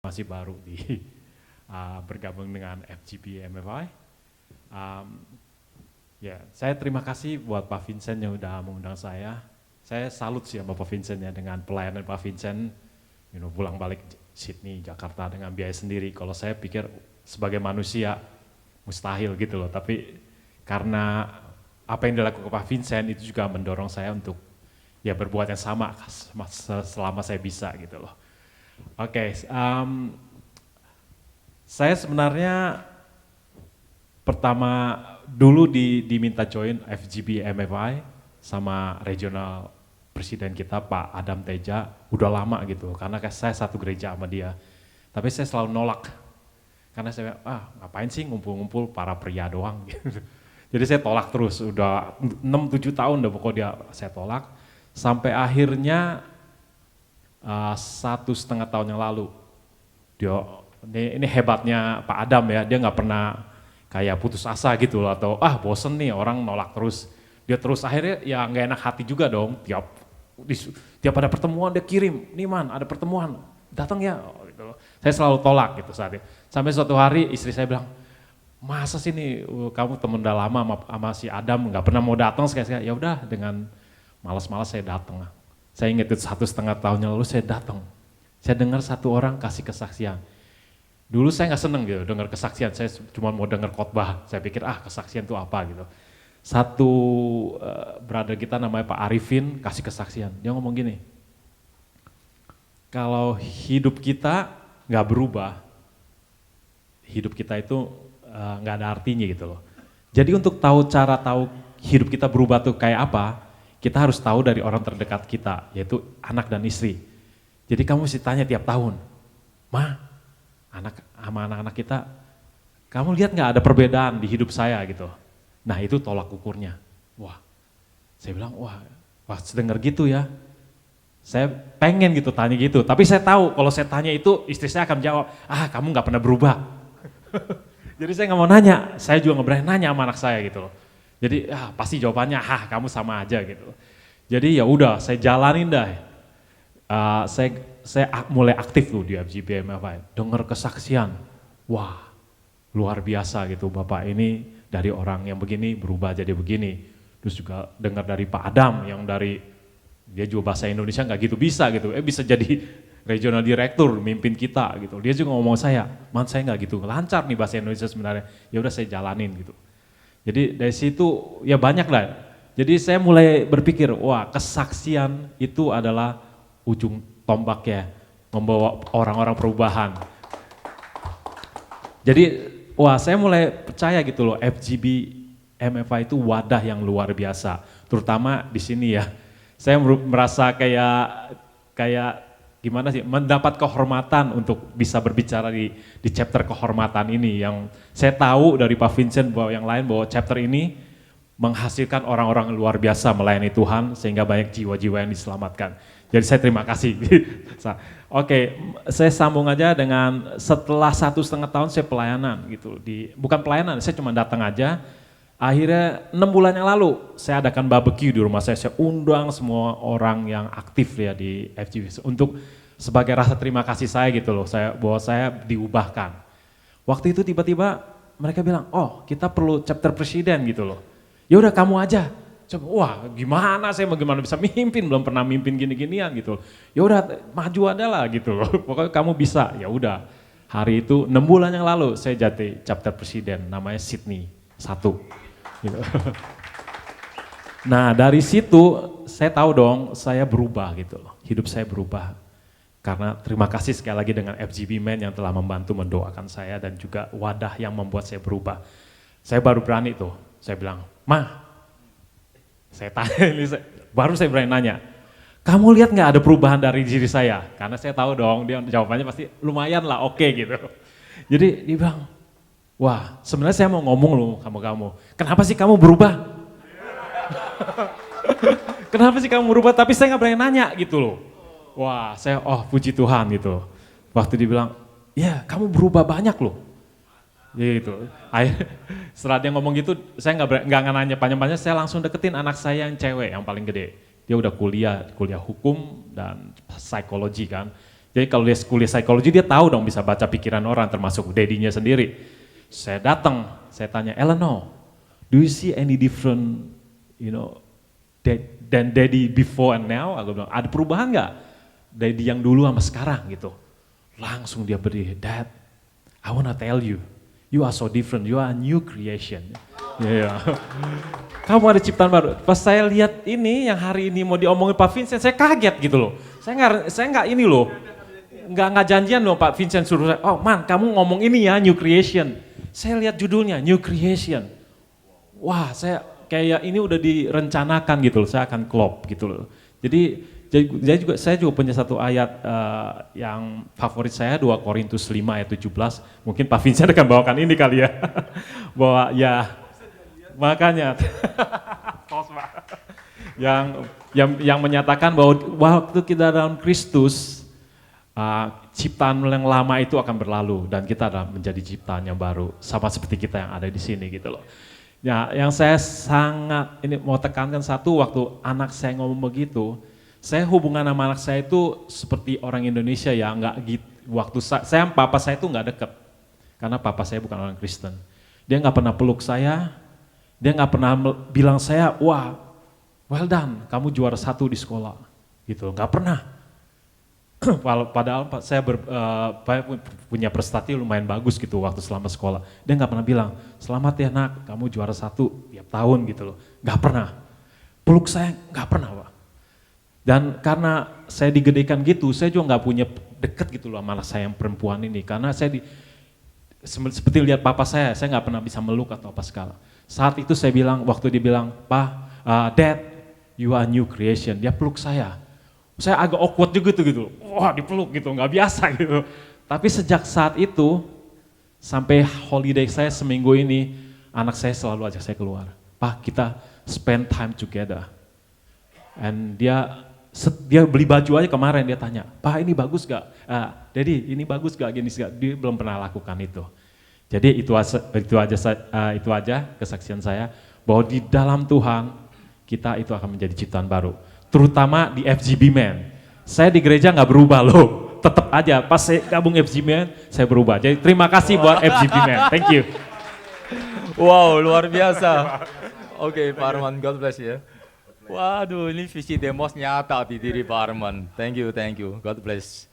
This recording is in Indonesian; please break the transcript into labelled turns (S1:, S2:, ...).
S1: masih baru di bergabung dengan FGB MFI. Saya terima kasih buat Pak Vincent yang udah mengundang saya. Saya salut sih sama Pak Vincent ya, dengan pelayanan Pak Vincent, pulang balik Sydney, Jakarta dengan biaya sendiri. Kalau saya pikir sebagai manusia mustahil gitu loh, tapi karena apa yang dilakukan Pak Vincent itu juga mendorong saya untuk ya berbuat yang sama selama saya bisa gitu loh. Saya sebenarnya pertama dulu diminta join FGB MFI sama regional presiden kita Pak Adam Teja, udah lama gitu, karena saya satu gereja sama dia. Tapi saya selalu nolak, karena saya ngapain sih ngumpul-ngumpul para pria doang gitu. Jadi saya tolak terus, udah 6-7 tahun udah pokoknya saya tolak. Sampai akhirnya 1,5 tahun yang lalu, ini hebatnya Pak Adam ya, dia nggak pernah kayak putus asa gitu loh, atau bosen nih orang nolak terus. Dia terus akhirnya ya nggak enak hati juga dong, tiap ada pertemuan dia kirim, nih man ada pertemuan, datang ya. Gitu loh. Saya selalu tolak gitu saat itu. Sampai suatu hari istri saya bilang, masa sih nih kamu temen udah lama sama si Adam nggak pernah mau datang sekali-sekali. Ya udah, dengan malas-malas saya datang. Saya ingat itu 1,5 tahun yang lalu saya datang. Saya dengar satu orang kasih kesaksian. Dulu saya nggak seneng gitu dengar kesaksian, saya cuma mau dengar khotbah. Saya pikir kesaksian itu apa gitu. Satu brother kita namanya Pak Arifin kasih kesaksian. Dia ngomong gini, kalau hidup kita nggak berubah, hidup kita itu nggak ada artinya gitu loh. Jadi untuk tahu hidup kita berubah tuh kayak apa, kita harus tahu dari orang terdekat kita, yaitu anak dan istri. Jadi kamu mesti tanya tiap tahun, anak-anak kita, kamu lihat nggak ada perbedaan di hidup saya gitu. Nah itu tolak ukurnya. Saya bilang sedengar gitu ya. Saya pengen gitu tanya gitu, tapi saya tahu kalau saya tanya itu istri saya akan jawab, kamu nggak pernah berubah. Jadi saya nggak mau nanya, saya juga nggak berani nanya sama anak saya gitu loh. Jadi pasti jawabannya kamu sama aja gitu. Jadi ya udah saya jalanin dah. Saya mulai aktif tuh di FGB MFI, dengar kesaksian, luar biasa gitu, Bapak ini dari orang yang begini berubah jadi begini. Terus juga dengar dari Pak Adam yang dia juga bahasa Indonesia nggak gitu bisa gitu, bisa jadi regional direktur mimpin kita gitu. Dia juga ngomong saya nggak gitu lancar nih bahasa Indonesia sebenarnya. Ya udah saya jalanin gitu. Jadi dari situ ya banyak lah. Jadi saya mulai berpikir, kesaksian itu adalah ujung tombak ya, membawa orang-orang perubahan. Jadi saya mulai percaya gitu loh, FGB MFI itu wadah yang luar biasa, terutama di sini ya. Saya merasa kayak gimana sih, mendapat kehormatan untuk bisa berbicara di chapter kehormatan ini, yang saya tahu dari Pak Vincent bahwa chapter ini menghasilkan orang-orang luar biasa melayani Tuhan sehingga banyak jiwa-jiwa yang diselamatkan. Jadi saya terima kasih. Saya sambung aja dengan setelah 1,5 tahun saya pelayanan gitu. Bukan pelayanan, saya cuma datang aja. Akhirnya 6 bulan yang lalu saya adakan barbecue di rumah saya undang semua orang yang aktif ya di FGB untuk sebagai rasa terima kasih saya gitu loh, bahwa saya diubahkan. Waktu itu tiba-tiba mereka bilang, kita perlu chapter presiden gitu loh. Ya udah kamu aja. Coba, gimana bisa mimpin, belum pernah mimpin gini-ginian gitu. Ya udah maju aja lah gitu loh. Pokoknya kamu bisa. Ya udah. Hari itu 6 bulan yang lalu saya jadi chapter presiden, namanya Sydney 1. Gitu. Nah dari situ saya tahu dong saya berubah gitu loh, hidup saya berubah. Karena terima kasih sekali lagi dengan FGB Men yang telah membantu mendoakan saya dan juga wadah yang membuat saya berubah. Saya baru berani tuh, saya bilang, saya tanya, baru saya berani nanya, kamu lihat nggak ada perubahan dari diri saya? Karena saya tahu dong, dia jawabannya pasti lumayan lah, oke gitu. Jadi dia bilang, sebenarnya saya mau ngomong loh sama kamu, kenapa sih kamu berubah? Kenapa sih kamu berubah? Tapi saya nggak berani nanya gitu loh. Saya puji Tuhan gitu. Waktu dia bilang, ya kamu berubah banyak loh. Gitu. Setelah dia ngomong gitu, saya nggak nanya panjang-panjang, saya langsung deketin anak saya yang cewek yang paling gede. Dia udah kuliah hukum dan psikologi kan. Jadi kalau dia kuliah psikologi dia tahu dong bisa baca pikiran orang termasuk daddy-nya sendiri. Saya datang, saya tanya, Eleanor, do you see any different, you know, than daddy before and now? Aku bilang, ada perubahan nggak? Daddy yang dulu sama sekarang gitu. Langsung dia berdiri, Dad, I wanna tell you, you are so different, you are a new creation. Yeah. Kamu ada ciptaan baru. Pas saya lihat ini yang hari ini mau diomongin Pak Vincent, saya kaget gitu loh. Saya nggak ini loh, nggak janjian loh Pak Vincent suruh saya, oh man kamu ngomong ini ya, new creation. Saya lihat judulnya, new creation. Wah saya kayak ini udah direncanakan gitu loh, saya akan klop gitu loh. Jadi saya juga punya satu ayat yang favorit saya, 2 Korintus 5 ayat 17. Mungkin Pak Vincent akan bawakan ini kali ya. Bahwa ya makanya yang menyatakan bahwa waktu kita dalam Kristus, ciptaan yang lama itu akan berlalu dan kita menjadi ciptaan yang baru, sama seperti kita yang ada di sini gitu loh. Ya, yang saya sangat ini mau tekankan satu, waktu anak saya ngomong begitu, saya hubungan sama anak saya itu seperti orang Indonesia ya, nggak gitu. Waktu saya papa saya itu nggak dekat, karena papa saya bukan orang Kristen. Dia nggak pernah peluk saya, dia nggak pernah bilang saya, wah, well done, kamu juara 1 di sekolah, gitu, nggak pernah. Padahal saya punya prestasi lumayan bagus gitu waktu selama sekolah. Dia nggak pernah bilang, selamat ya nak, kamu juara 1 tiap tahun gitu loh. Nggak pernah. Peluk saya nggak pernah Pak. Dan karena saya digedekan gitu, saya juga nggak punya deket gitu loh sama anak saya yang perempuan ini. Karena saya seperti lihat papa saya nggak pernah bisa meluk atau apa segala. Saat itu saya bilang, waktu dia bilang, Dad, you are new creation. Dia peluk saya agak awkward juga gitu, wah dipeluk gitu, nggak biasa gitu. Tapi sejak saat itu, sampai holiday saya seminggu ini, anak saya selalu ajak saya keluar. Pak, kita spend time together. And dia beli baju aja kemarin, dia tanya, Pak ini bagus gak? Daddy ini bagus gak? Gini gak? Dia belum pernah lakukan itu. Jadi itu aja kesaksian saya, bahwa di dalam Tuhan, kita itu akan menjadi ciptaan baru. Terutama di FGB Man. Saya di gereja nggak berubah loh, tetap aja pas saya gabung FGB Man, saya berubah. Jadi terima kasih buat FGB Man, thank you.
S2: Wow, luar biasa. Oke, Pak Arman, God bless ya. Waduh, ini visi demos nyata di diri Pak Arman. Thank you, God bless.